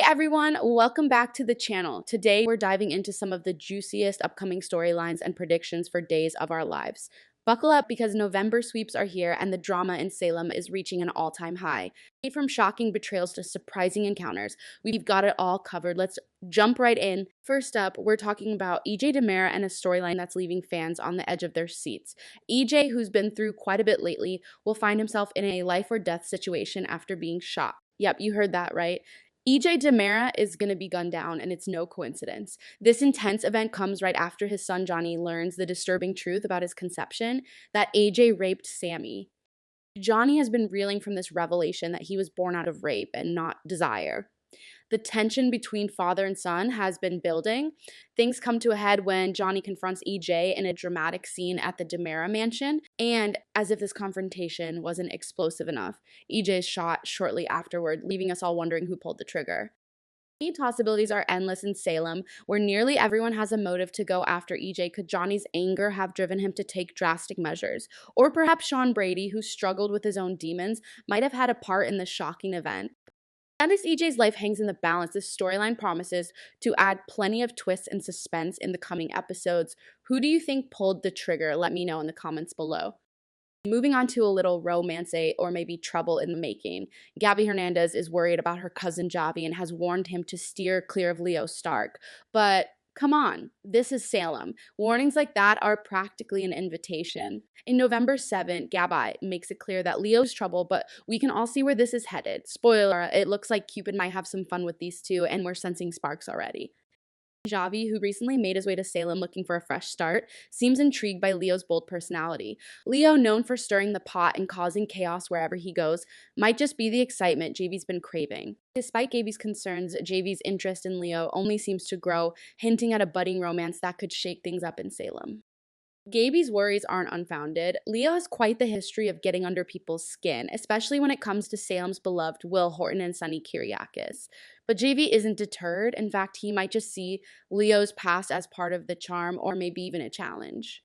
everyone, welcome back to the channel. Today we're diving into some of the juiciest upcoming storylines and predictions for days of our lives. Buckle up because November sweeps are here and the drama in Salem is reaching an all-time high. From shocking betrayals to surprising encounters, we've got it all covered. Let's jump right in. First up, we're talking about EJ DiMera and a storyline that's leaving fans on the edge of their seats. EJ, who's been through quite a bit lately, will find himself in a life or death situation after being shot. Yep, you heard that right. EJ DiMera is going to be gunned down, and it's no coincidence. This intense event comes right after his son Johnny learns the disturbing truth about his conception that AJ raped Sami. Johnny has been reeling from this revelation that he was born out of rape and not desire. The tension between father and son has been building. Things come to a head when Johnny confronts EJ in a dramatic scene at the DiMera mansion, and as if this confrontation wasn't explosive enough, EJ is shot shortly afterward, leaving us all wondering who pulled the trigger. The possibilities are endless in Salem, where nearly everyone has a motive to go after EJ. Could Johnny's anger have driven him to take drastic measures? Or perhaps Sean Brady, who struggled with his own demons, might have had a part in this shocking event. As EJ's life hangs in the balance, this storyline promises to add plenty of twists and suspense in the coming episodes. Who do you think pulled the trigger? Let me know in the comments below. Moving on to a little romance or maybe trouble in the making. Gabby Hernandez is worried about her cousin Javi and has warned him to steer clear of Leo Stark. But come on, this is Salem. Warnings like that are practically an invitation. In November 7th, Gabby makes it clear that Leo's trouble, but we can all see where this is headed. Spoiler, it looks like Cupid might have some fun with these two, and we're sensing sparks already. Javi, who recently made his way to Salem looking for a fresh start, seems intrigued by Leo's bold personality. Leo, known for stirring the pot and causing chaos wherever he goes, might just be the excitement Javi's been craving. Despite Gaby's concerns, Javi's interest in Leo only seems to grow, hinting at a budding romance that could shake things up in Salem. Gaby's worries aren't unfounded. Leo has quite the history of getting under people's skin, especially when it comes to Salem's beloved Will Horton and Sonny Kiriakis. But Javi isn't deterred. In fact, he might just see Leo's past as part of the charm or maybe even a challenge.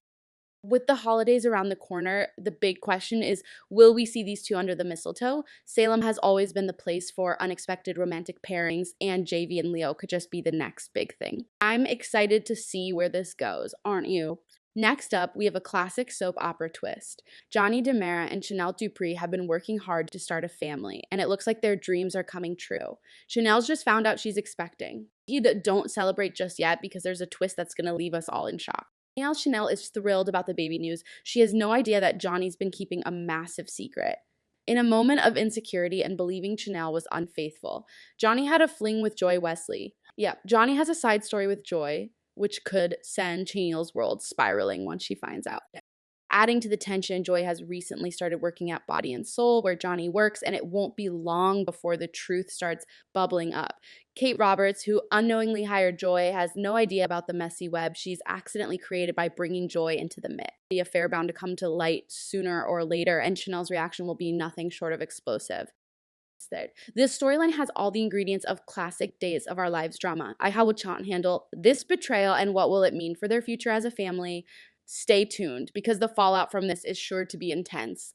With the holidays around the corner, the big question is, will we see these two under the mistletoe? Salem has always been the place for unexpected romantic pairings, and Javi and Leo could just be the next big thing. I'm excited to see where this goes, aren't you? Next up, we have a classic soap opera twist. Johnny DiMera and Chanel Dupree have been working hard to start a family, and it looks like their dreams are coming true. Chanel's just found out she's expecting. Don't celebrate just yet because there's a twist that's going to leave us all in shock. Meanwhile, Chanel is thrilled about the baby news. She has no idea that Johnny's been keeping a massive secret. In a moment of insecurity and believing Chanel was unfaithful, Johnny had a fling with Joy Wesley. Yeah, Johnny has a side story with Joy, which could send Chanel's world spiraling once she finds out. Adding to the tension, Joy has recently started working at Body and Soul, where Johnny works, and it won't be long before the truth starts bubbling up. Kate Roberts, who unknowingly hired Joy, has no idea about the messy web she's accidentally created by bringing Joy into the mix. The affair bound to come to light sooner or later, and Chanel's reaction will be nothing short of explosive. This storyline has all the ingredients of classic Days of Our Lives drama. How will Chant handle this betrayal, and what will it mean for their future as a family? Stay tuned, because the fallout from this is sure to be intense.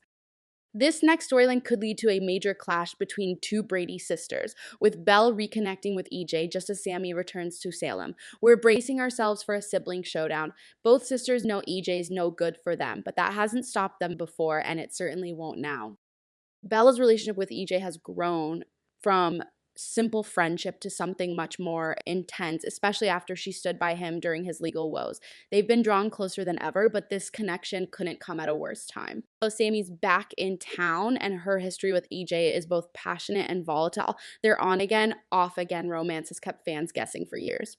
This next storyline could lead to a major clash between two Brady sisters, with Belle reconnecting with EJ just as Sami returns to Salem. We're bracing ourselves for a sibling showdown. Both sisters know EJ's no good for them, but that hasn't stopped them before, and it certainly won't now. Bella's relationship with EJ has grown from simple friendship to something much more intense, especially after she stood by him during his legal woes. They've been drawn closer than ever, but this connection couldn't come at a worse time. So Sami's back in town, and her history with EJ is both passionate and volatile. Their on again, off again romance has kept fans guessing for years.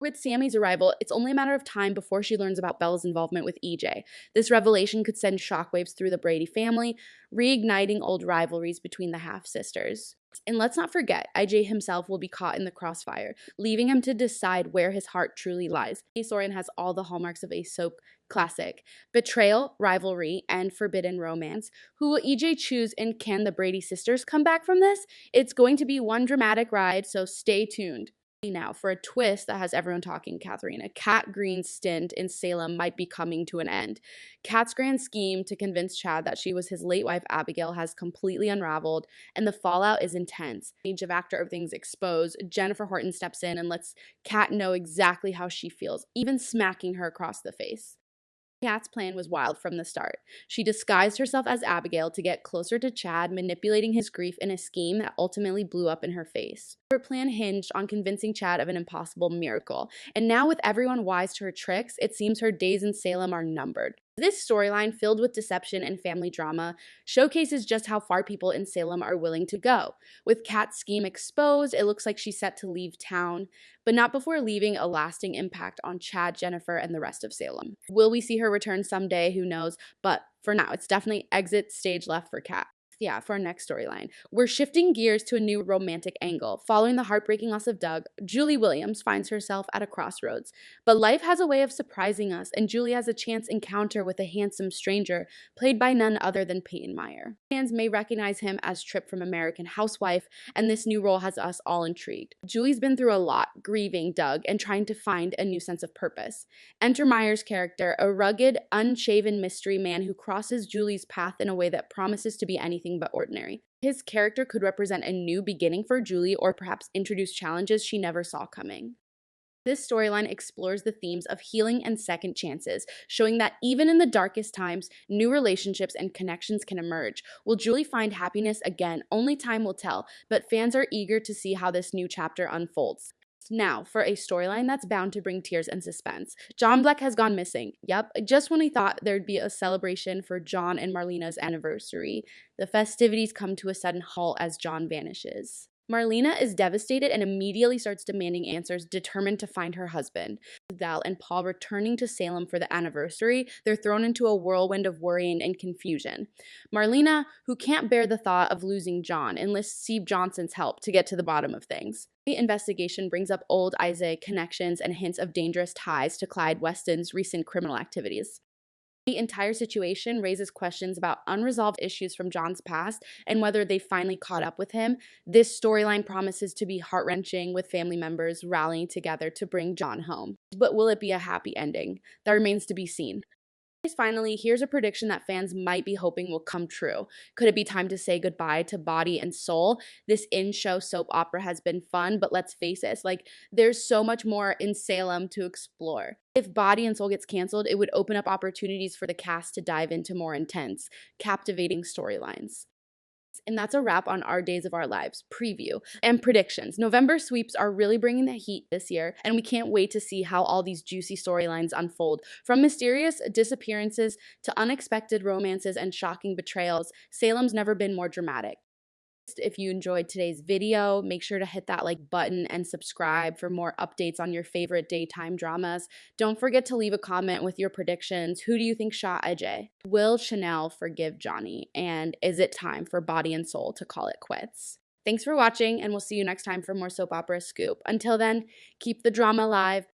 With Sami's arrival, it's only a matter of time before she learns about Belle's involvement with EJ. This revelation could send shockwaves through the Brady family, reigniting old rivalries between the half-sisters. And let's not forget, EJ himself will be caught in the crossfire, leaving him to decide where his heart truly lies. The storyline has all the hallmarks of a soap classic: betrayal, rivalry, and forbidden romance. Who will EJ choose, and can the Brady sisters come back from this? It's going to be one dramatic ride, so stay tuned. Now, for a twist that has everyone talking, Katharina, Kat Green's stint in Salem might be coming to an end. Kat's grand scheme to convince Chad that she was his late wife Abigail has completely unraveled, and the fallout is intense. Age of actor, everything's exposed. Jennifer Horton steps in and lets Kat know exactly how she feels, even smacking her across the face. Kat's plan was wild from the start. She disguised herself as Abigail to get closer to Chad, manipulating his grief in a scheme that ultimately blew up in her face. Her plan hinged on convincing Chad of an impossible miracle, and now with everyone wise to her tricks, it seems her days in Salem are numbered. This storyline, filled with deception and family drama, showcases just how far people in Salem are willing to go. With Kat's scheme exposed, it looks like she's set to leave town, but not before leaving a lasting impact on Chad, Jennifer, and the rest of Salem. Will we see her return someday? Who knows? But for now, it's definitely exit stage left for Kat. Yeah, for our next storyline. We're shifting gears to a new romantic angle. Following the heartbreaking loss of Doug, Julie Williams finds herself at a crossroads. But life has a way of surprising us, and Julie has a chance encounter with a handsome stranger, played by none other than Peyton Meyer. Fans may recognize him as Trip from American Housewife, and this new role has us all intrigued. Julie's been through a lot, grieving Doug and trying to find a new sense of purpose. Enter Meyer's character, a rugged, unshaven mystery man who crosses Julie's path in a way that promises to be anything but ordinary. His character could represent a new beginning for Julie, or perhaps introduce challenges she never saw coming. This storyline explores the themes of healing and second chances, showing that even in the darkest times, new relationships and connections can emerge. Will Julie find happiness again? Only time will tell, but fans are eager to see how this new chapter unfolds. Now, for a storyline that's bound to bring tears and suspense. John Black has gone missing. Yep, just when we thought there'd be a celebration for John and Marlena's anniversary, the festivities come to a sudden halt as John vanishes. Marlena is devastated and immediately starts demanding answers, determined to find her husband. Belle and Paul returning to Salem for the anniversary, they're thrown into a whirlwind of worrying and confusion. Marlena, who can't bear the thought of losing John, enlists Steve Johnson's help to get to the bottom of things. The investigation brings up old Isaac connections and hints of dangerous ties to Clyde Weston's recent criminal activities. The entire situation raises questions about unresolved issues from John's past and whether they finally caught up with him. This storyline promises to be heart-wrenching, with family members rallying together to bring John home. But will it be a happy ending? That remains to be seen. Finally, here's a prediction that fans might be hoping will come true. Could it be time to say goodbye to Body and Soul? This in-show soap opera has been fun, but let's face it, there's so much more in Salem to explore. If Body and Soul gets canceled, it would open up opportunities for the cast to dive into more intense, captivating storylines. And that's a wrap on our Days of Our Lives preview and predictions. November sweeps are really bringing the heat this year, and we can't wait to see how all these juicy storylines unfold. From mysterious disappearances to unexpected romances and shocking betrayals, Salem's never been more dramatic. If you enjoyed today's video, make sure to hit that like button and subscribe for more updates on your favorite daytime dramas. Don't forget to leave a comment with your predictions. Who do you think shot EJ? Will Chanel forgive Johnny? And is it time for Body and Soul to call it quits? Thanks for watching, and we'll see you next time for more soap opera scoop. Until then, keep the drama alive.